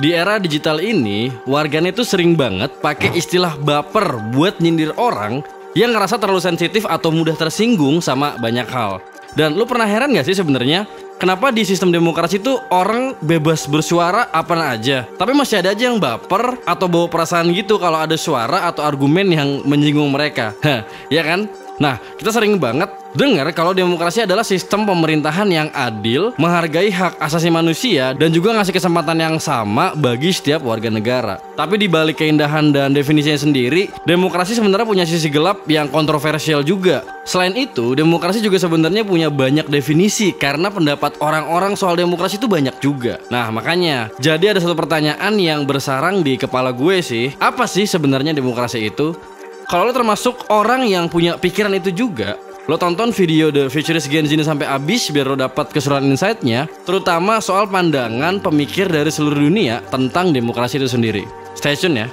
Di era digital ini, warganet tuh sering banget pakai istilah baper buat nyindir orang yang ngerasa terlalu sensitif atau mudah tersinggung sama banyak hal. Dan lu pernah heran gak sih sebenarnya kenapa di sistem demokrasi tuh orang bebas bersuara apa aja, tapi masih ada aja yang baper atau bawa perasaan gitu kalau ada suara atau argumen yang menyinggung mereka. Ya kan? Nah, kita sering banget dengar kalau demokrasi adalah sistem pemerintahan yang adil, menghargai hak asasi manusia, dan juga ngasih kesempatan yang sama bagi setiap warga negara. Tapi di balik keindahan dan definisinya sendiri, demokrasi sebenarnya punya sisi gelap yang kontroversial juga. Selain itu, demokrasi juga sebenarnya punya banyak definisi karena pendapat orang-orang soal demokrasi itu banyak juga. Nah, makanya, jadi ada satu pertanyaan yang bersarang di kepala gue sih. Apa sih sebenarnya demokrasi itu? Kalau lo termasuk orang yang punya pikiran itu juga, lo tonton video The Futurist Gen Z ini sampai habis biar lo dapat keseluruhan insight-nya, terutama soal pandangan pemikir dari seluruh dunia tentang demokrasi itu sendiri. Stay tune ya.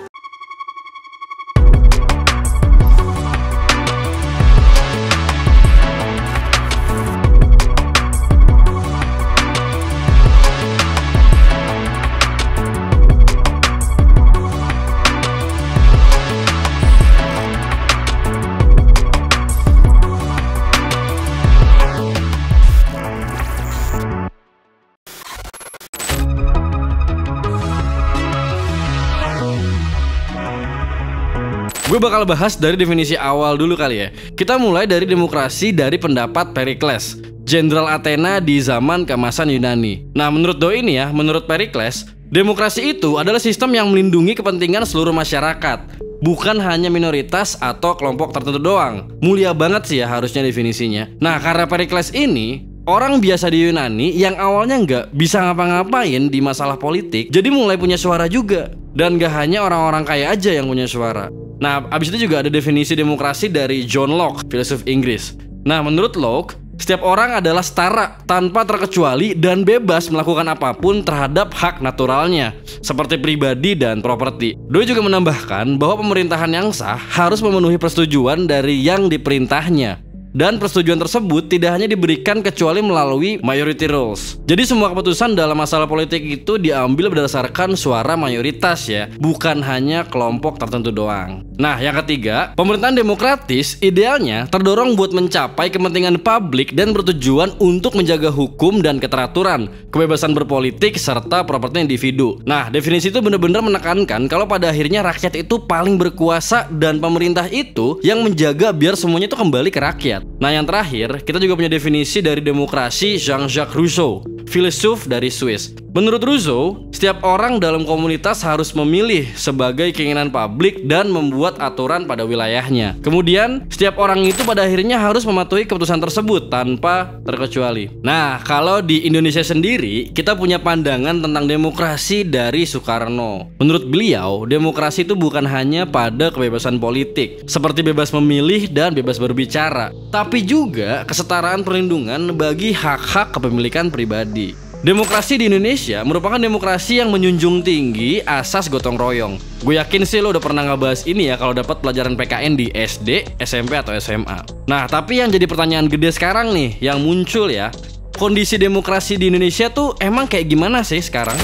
Gue bakal bahas dari definisi awal dulu kali ya. Kita mulai dari demokrasi dari pendapat Pericles, Jenderal Athena di zaman keemasan Yunani. Nah, menurut doi ini ya, menurut Pericles, demokrasi itu adalah sistem yang melindungi kepentingan seluruh masyarakat, bukan hanya minoritas atau kelompok tertentu doang. Mulia banget sih ya harusnya definisinya. Nah, karena Pericles ini orang biasa di Yunani yang awalnya nggak bisa ngapa-ngapain di masalah politik, jadi mulai punya suara juga. Dan gak hanya orang-orang kaya aja yang punya suara. Nah, abis itu juga ada definisi demokrasi dari John Locke, filsuf Inggris. Nah, menurut Locke, setiap orang adalah setara, tanpa terkecuali dan bebas melakukan apapun terhadap hak naturalnya, seperti pribadi dan properti. Doi juga menambahkan bahwa pemerintahan yang sah harus memenuhi persetujuan dari yang diperintahnya. Dan persetujuan tersebut tidak hanya diberikan kecuali melalui majority rules. Jadi semua keputusan dalam masalah politik itu diambil berdasarkan suara mayoritas ya, bukan hanya kelompok tertentu doang. Nah, yang ketiga, pemerintahan demokratis idealnya terdorong buat mencapai kepentingan publik dan bertujuan untuk menjaga hukum dan keteraturan, kebebasan berpolitik, serta properti individu. Nah, definisi itu benar-benar menekankan kalau pada akhirnya rakyat itu paling berkuasa dan pemerintah itu yang menjaga biar semuanya itu kembali ke rakyat. Nah, yang terakhir, kita juga punya definisi dari demokrasi Jean-Jacques Rousseau, filsuf dari Swiss. Menurut Rousseau, setiap orang dalam komunitas harus memilih sebagai keinginan publik dan membuat aturan pada wilayahnya. Kemudian, setiap orang itu pada akhirnya harus mematuhi keputusan tersebut tanpa terkecuali. Nah, kalau di Indonesia sendiri, kita punya pandangan tentang demokrasi dari Soekarno. Menurut beliau, demokrasi itu bukan hanya pada kebebasan politik, seperti bebas memilih dan bebas berbicara, tapi juga kesetaraan perlindungan bagi hak-hak kepemilikan pribadi. Demokrasi di Indonesia merupakan demokrasi yang menjunjung tinggi asas gotong royong. Gue yakin sih lo udah pernah ngebahas ini ya kalau dapat pelajaran PKN di SD, SMP atau SMA. Nah, tapi yang jadi pertanyaan gede sekarang nih yang muncul ya, kondisi demokrasi di Indonesia tuh emang kayak gimana sih sekarang?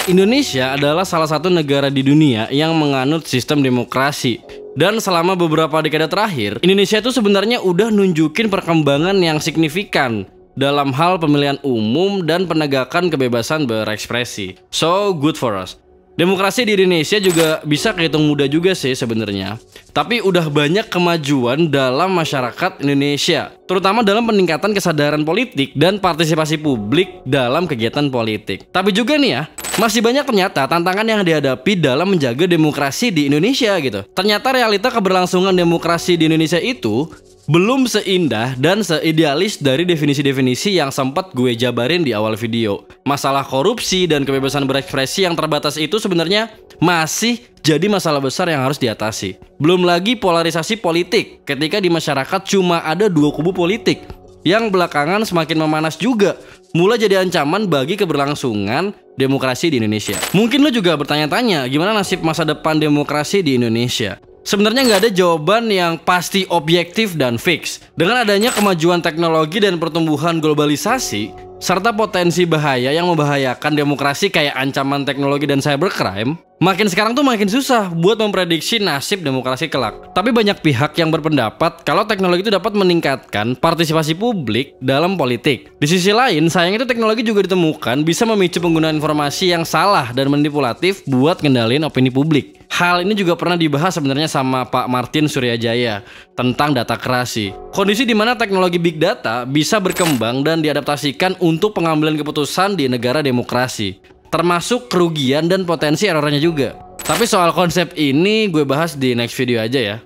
Indonesia adalah salah satu negara di dunia yang menganut sistem demokrasi. Dan selama beberapa dekade terakhir, Indonesia itu sebenarnya udah nunjukin perkembangan yang signifikan dalam hal pemilihan umum dan penegakan kebebasan berekspresi. So good for us. Demokrasi di Indonesia juga bisa kehitung mudah juga sih sebenarnya. Tapi udah banyak kemajuan dalam masyarakat Indonesia, terutama dalam peningkatan kesadaran politik dan partisipasi publik dalam kegiatan politik. Tapi juga nih ya, masih banyak ternyata tantangan yang dihadapi dalam menjaga demokrasi di Indonesia gitu. Ternyata realita keberlangsungan demokrasi di Indonesia itu belum seindah dan seidealis dari definisi-definisi yang sempat gue jabarin di awal video. Masalah korupsi dan kebebasan berekspresi yang terbatas itu sebenarnya masih jadi masalah besar yang harus diatasi. Belum lagi polarisasi politik, ketika di masyarakat cuma ada dua kubu politik yang belakangan semakin memanas juga, mulai jadi ancaman bagi keberlangsungan demokrasi di Indonesia. Mungkin lo juga bertanya-tanya, gimana nasib masa depan demokrasi di Indonesia? Sebenarnya nggak ada jawaban yang pasti objektif dan fix. Dengan adanya kemajuan teknologi dan pertumbuhan globalisasi, serta potensi bahaya yang membahayakan demokrasi kayak ancaman teknologi dan cybercrime, makin sekarang tuh makin susah buat memprediksi nasib demokrasi kelak. Tapi banyak pihak yang berpendapat kalau teknologi itu dapat meningkatkan partisipasi publik dalam politik. Di sisi lain, sayangnya itu teknologi juga ditemukan bisa memicu penggunaan informasi yang salah dan manipulatif buat ngendalin opini publik. Hal ini juga pernah dibahas sebenarnya sama Pak Martin Suryajaya tentang data kerasi. Kondisi di mana teknologi big data bisa berkembang dan diadaptasikan untuk pengambilan keputusan di negara demokrasi, termasuk kerugian dan potensi errornya juga. Tapi soal konsep ini gue bahas di next video aja ya.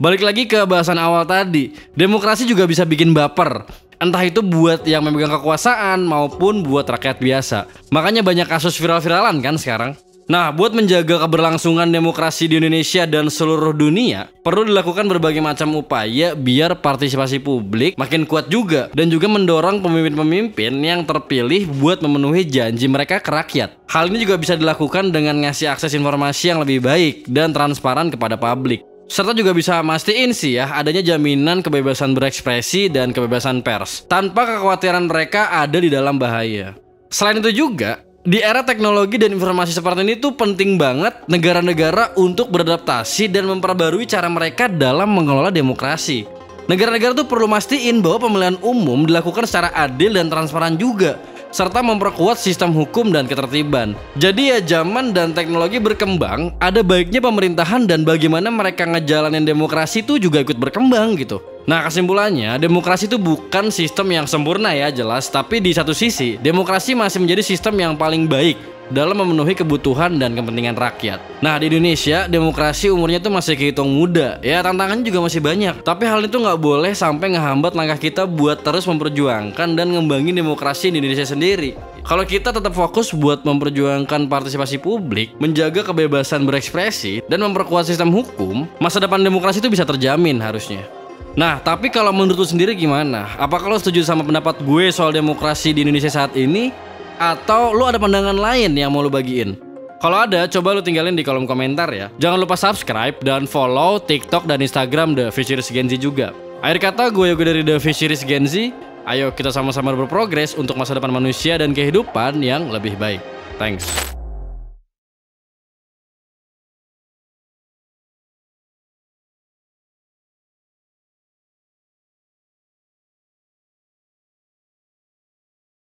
Balik lagi ke bahasan awal tadi, demokrasi juga bisa bikin baper. Entah itu buat yang memegang kekuasaan maupun buat rakyat biasa. Makanya banyak kasus viral-viralan kan sekarang. Nah, buat menjaga keberlangsungan demokrasi di Indonesia dan seluruh dunia, perlu dilakukan berbagai macam upaya biar partisipasi publik makin kuat juga, dan juga mendorong pemimpin-pemimpin yang terpilih buat memenuhi janji mereka ke rakyat. Hal ini juga bisa dilakukan dengan ngasih akses informasi yang lebih baik dan transparan kepada publik. Serta juga bisa mastiin sih ya adanya jaminan kebebasan berekspresi dan kebebasan pers, tanpa kekhawatiran mereka ada di dalam bahaya. Selain itu juga, di era teknologi dan informasi seperti ini tuh penting banget negara-negara untuk beradaptasi dan memperbarui cara mereka dalam mengelola demokrasi. Negara-negara tuh perlu mastiin bahwa pemilihan umum dilakukan secara adil dan transparan juga, serta memperkuat sistem hukum dan ketertiban. Jadi ya zaman dan teknologi berkembang, ada baiknya pemerintahan dan bagaimana mereka ngejalanin demokrasi itu juga ikut berkembang gitu. Nah, kesimpulannya, demokrasi itu bukan sistem yang sempurna ya jelas, tapi di satu sisi, demokrasi masih menjadi sistem yang paling baik dalam memenuhi kebutuhan dan kepentingan rakyat. Nah, di Indonesia, demokrasi umurnya tuh masih kehitung muda. Ya, tantangannya juga masih banyak. Tapi hal itu nggak boleh sampai ngehambat langkah kita buat terus memperjuangkan dan ngembangin demokrasi di Indonesia sendiri. Kalau kita tetap fokus buat memperjuangkan partisipasi publik, menjaga kebebasan berekspresi, dan memperkuat sistem hukum, masa depan demokrasi itu bisa terjamin harusnya. Nah, tapi kalau menurut lu sendiri gimana? Apakah lu setuju sama pendapat gue soal demokrasi di Indonesia saat ini? Atau lu ada pandangan lain yang mau lu bagiin? Kalau ada, coba lu tinggalin di kolom komentar ya. Jangan lupa subscribe dan follow TikTok dan Instagram The Futurist Gen Z juga. Akhir kata, gue Yoga dari The Futurist Gen Z. Ayo kita sama-sama berprogres untuk masa depan manusia dan kehidupan yang lebih baik. Thanks.